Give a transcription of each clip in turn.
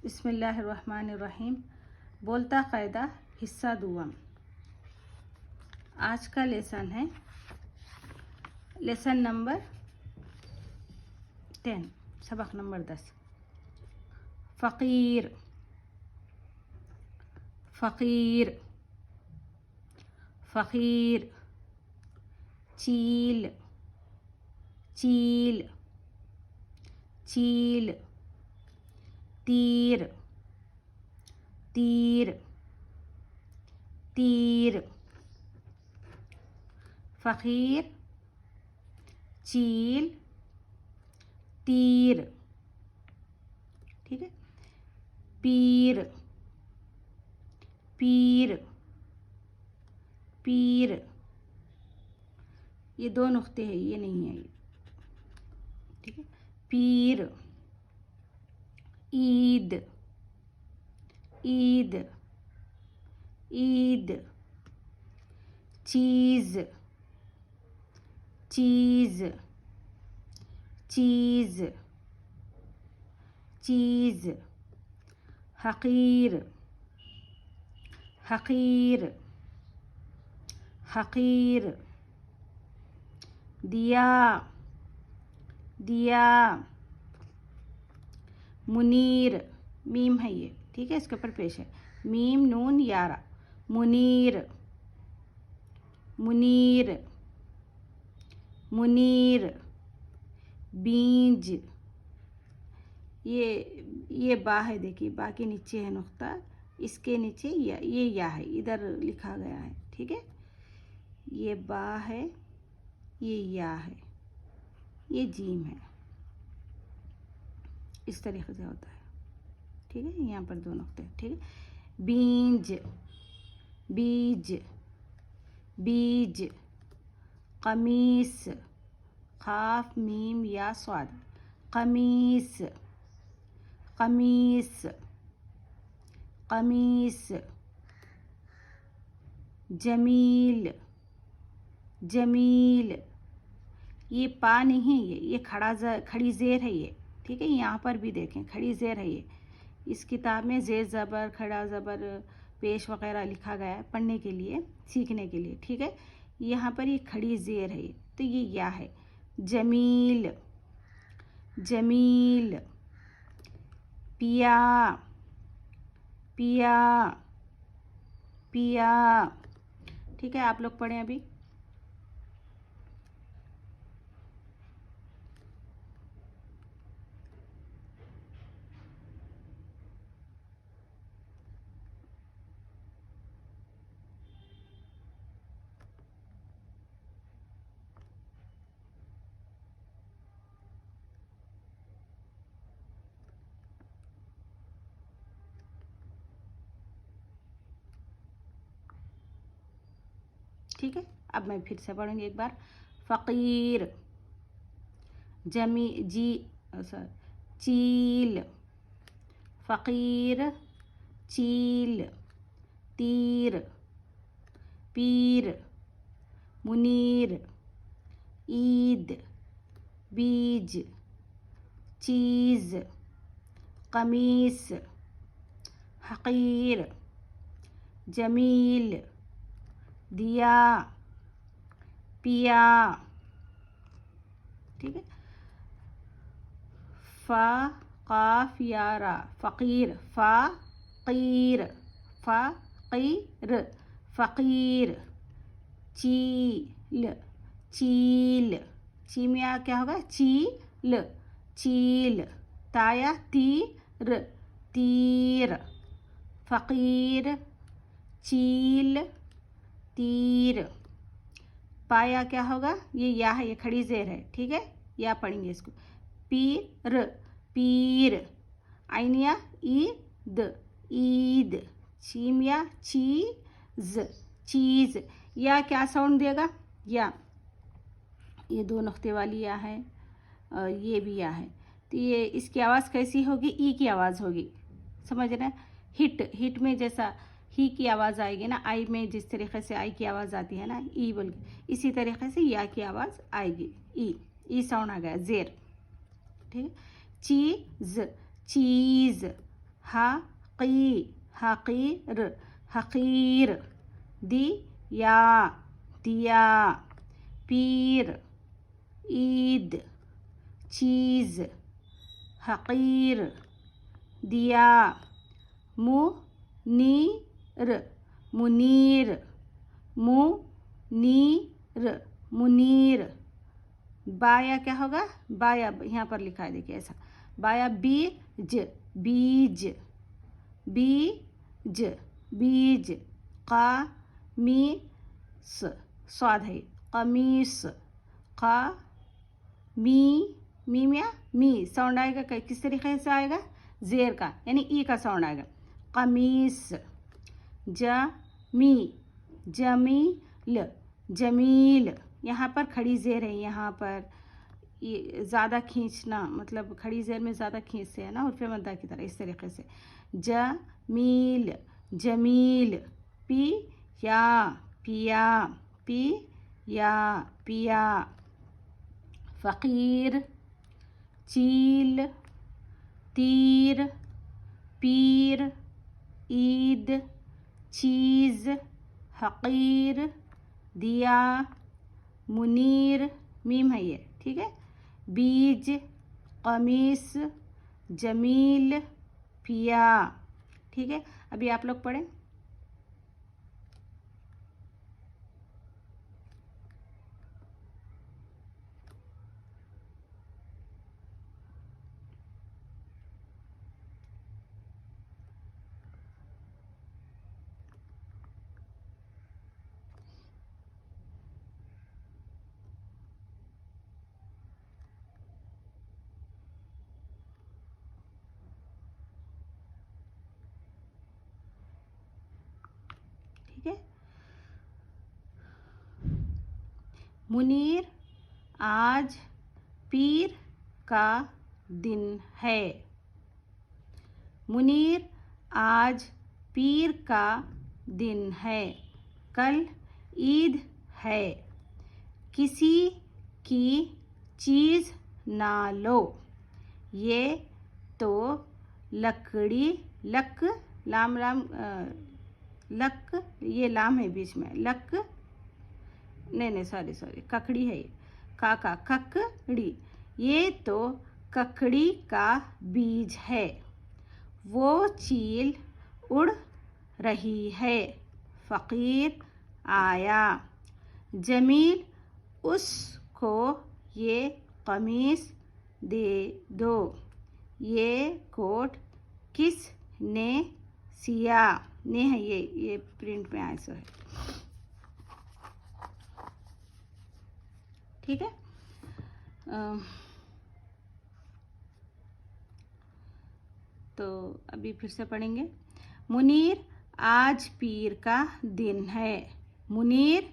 बिस्मिल्लाहिर्रहमानिर्रहीम। बोलता क़ायदा हिस्सा दुआम। आज का लेसन है लेसन नंबर 10, सबक नंबर 10। फ़कीर फ़कीर फ़कीर। चील चील चील। तीर तीर तीर। फ़कीर, चील, तीर। ठीक है। पीर पीर पीर। ये 2 नुक्ते हैं, ये नहीं है ये। ठीक है। पीर। ईद ईद ईद। चीज़ चीज़ चीज़ चीज़। हक़ीर हक़ीर हक़ीर। दिया दिया। मुनीर, मीम है ये। ठीक है, इसके ऊपर पेश है मीम नून यारा। मुनीर मुनीर मुनीर। बीज, ये बा है, देखिए बा के नीचे है नुक्ता, इसके नीचे ये या है, इधर लिखा गया है। ठीक है, ये बा है, ये या है, ये जीम है। इस तरीके से होता है। ठीक है, यहाँ पर 2 नुक्ते। ठीक है। बीज बीज बीज। कमीस, खाफ मीम या स्वाद। कमीस कमीस कमीस। जमील जमील। ये पा नहीं है, ये खड़ी ज़ेर है ये। ठीक है, यहाँ पर भी देखें खड़ी ज़ेर है ये। इस किताब में ज़ेर ज़बर, खड़ा ज़बर, पेश वगैरह लिखा गया है पढ़ने के लिए, सीखने के लिए। ठीक है, यहाँ पर ये खड़ी ज़ेर है, तो ये या है। जमील जमील। पिया पिया पिया। ठीक है, आप लोग पढ़ें अभी। ठीक है, अब मैं फिर से पढ़ूंगी एक बार। फ़कीर, चील। फ़कीर, चील, तीर। पीर, मुनीर, ईद, बीज, चीज़, कमीस। हक़ीर, जमील, दिया, पिया। ठीक है। फ़ा क़ाफ यारा। फ़कीर फ़कीर फ़कीर फ़कीर। चील चील। चीमिया क्या होगा? चील चील। ताया तीर तीर। फ़कीर, चील, तीर। पाया क्या होगा? ये या है, ये खड़ी ज़ेर है। ठीक है, या पढ़ेंगे इसको। पीर पीर। आइनिया ईद ईद। चीमिया चीज़ चीज़। या क्या साउंड देगा? या, ये 2 नुक्ते वाली या है, ये भी या है, तो ये इसकी आवाज़ कैसी होगी? ई की आवाज़ होगी, समझ रहे हैं? हिट में जैसा ही की आवाज़ आएगी ना, आई में जिस तरीके से आई की आवाज़ आती है ना, ई बोल के, इसी तरीके से या की आवाज़ आएगी। ई साउंड आ गया, ज़ेर। ठीक है। चीज़ चीज़। हकी हकीर हकीर, दिया दिया, पीर ईद, चीज़ हकीर, दिया, मुनीर मुनीर, मुनीर मुनीर। बाया क्या होगा? बाया यहाँ पर लिखा है, देखिए ऐसा। बाया बीज बीज, बीज बीज, कमीस स्वाद है, कमीस, मीम या मी साउंड आएगा, किस तरीके से आएगा? जेर का, यानी ई का साउंड आएगा। कमीस, जमील जमील, यहाँ पर खड़ी जेर है, यहाँ पर ये ज़्यादा खींचना, मतलब खड़ी जेर में ज़्यादा खींचते हैं ना उर्फ़ मद्दा की तरह, इस तरीके से। जमील जमील, पिया पिया, पिया पिया, फ़कीर, चील, तीर, पीर, ईद, चीज़, हकीर, दिया, मुनीर, मीम है ये, ठीक है। बीज, कमीस, जमील, पिया, ठीक है। अभी आप लोग पढ़ें। ठीक है। मुनीर, आज पीर का दिन है। मुनीर, आज पीर का दिन है। कल ईद है। किसी की चीज़ ना लो, ये तो लकड़ी, लक लाम लाम लक, ये लाम है बीच में, लक नहीं सॉरी ककड़ी है ये, काका ककड़ी, ये तो ककड़ी का बीज है। वो चील उड़ रही है। फ़कीर आया। जमील, उसको ये कमीज दे दो। ये कोट किसने सिया? ने है ये प्रिंट में आंसर है, ठीक है। तो अभी फिर से पढ़ेंगे। मुनीर, आज पीर का दिन है। मुनीर,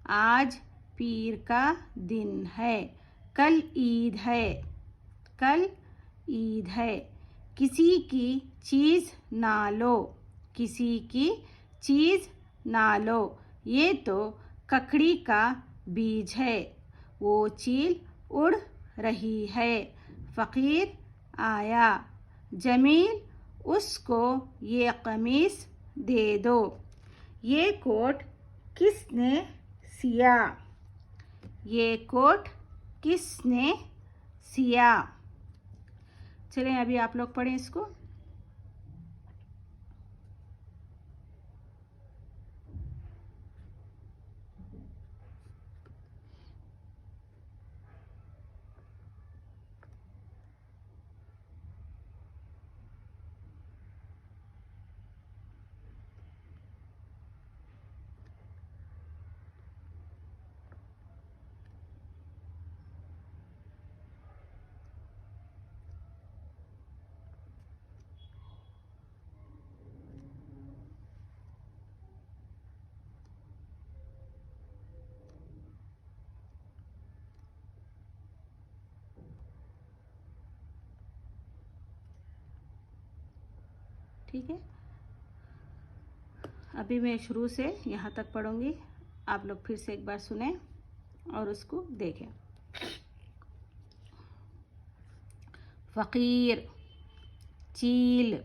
आज पीर का दिन है। कल ईद है। कल ईद है। किसी की चीज़ ना लो। किसी की चीज़ ना लो, ये तो ककड़ी का बीज है। वो चील उड़ रही है। फ़कीर आया। जमील, उसको ये कमीज दे दो। ये कोट किसने सिया? ये कोट किसने सिया? चलें अभी आप लोग पढ़ें इसको। ठीक है। अभी मैं शुरू से यहाँ तक पढ़ूंगी, आप लोग फिर से एक बार सुने और उसको देखें। फ़कीर, चील,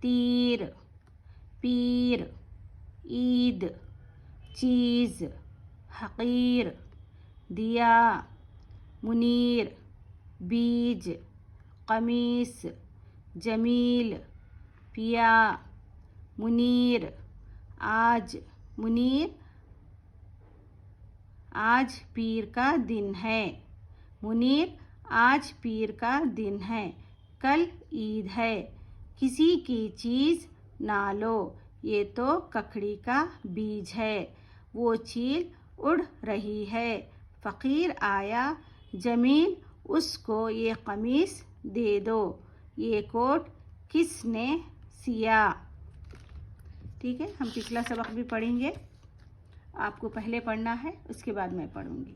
तीर, पीर, ईद, चीज़, हक़ीर, दिया, मुनीर, बीज, कमीस, जमील, पिया, मुनीर, आज, मुनीर आज पीर का दिन है। मुनीर आज पीर का दिन है। कल ईद है। किसी की चीज़ ना लो, ये तो ककड़ी का बीज है। वो चील उड़ रही है। फ़कीर आया, जमील उसको ये कमीस दे दो। ये कोट किसने सिया। ठीक है, हम पिछला सबक भी पढ़ेंगे। आपको पहले पढ़ना है, उसके बाद मैं पढ़ूंगी।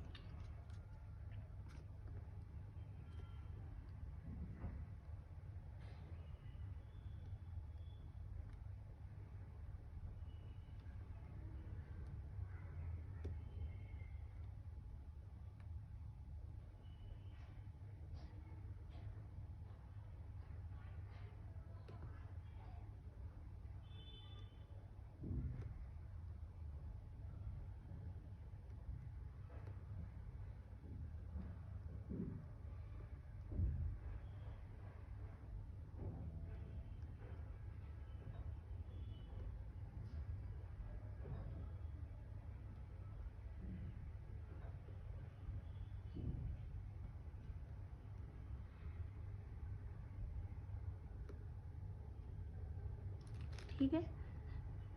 ठीक है,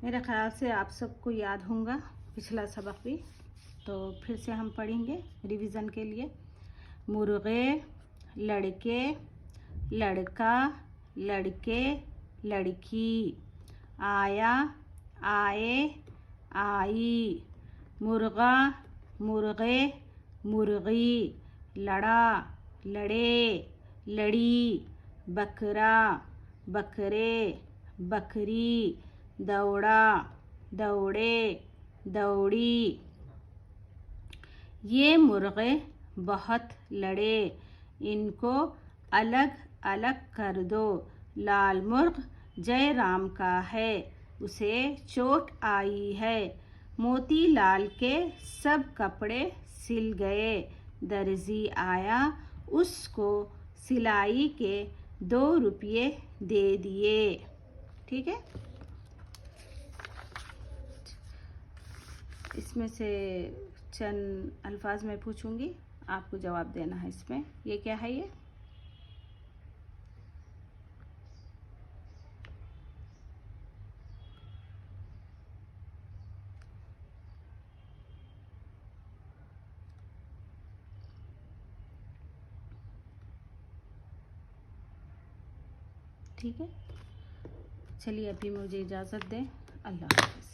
मेरे ख़्याल से आप सबको याद होगा पिछला सबक भी। तो फिर से हम पढ़ेंगे रिवीज़न के लिए। मुर्गे, लड़के, लड़का, लड़के, लड़की, आया, आए, आई, मुर्गा, मुर्गे, मुर्गी, लड़ा, लड़े, लड़ी, बकरा, बकरे, बकरी, दौड़ा, दौड़े, दौड़ी। ये मुर्गे बहुत लड़े, इनको अलग अलग कर दो। लाल मुर्ग जय राम का है, उसे चोट आई है। मोतीलाल के सब कपड़े सिल गए। दर्जी आया, उसको सिलाई के 2 रुपये दे दिए। ठीक है, इसमें से चंद अल्फाज मैं पूछूंगी, आपको जवाब देना है इसमें। ये क्या है ये? ठीक है, चलिए अभी मुझे इजाज़त दें। अल्लाह हाफ़िज़।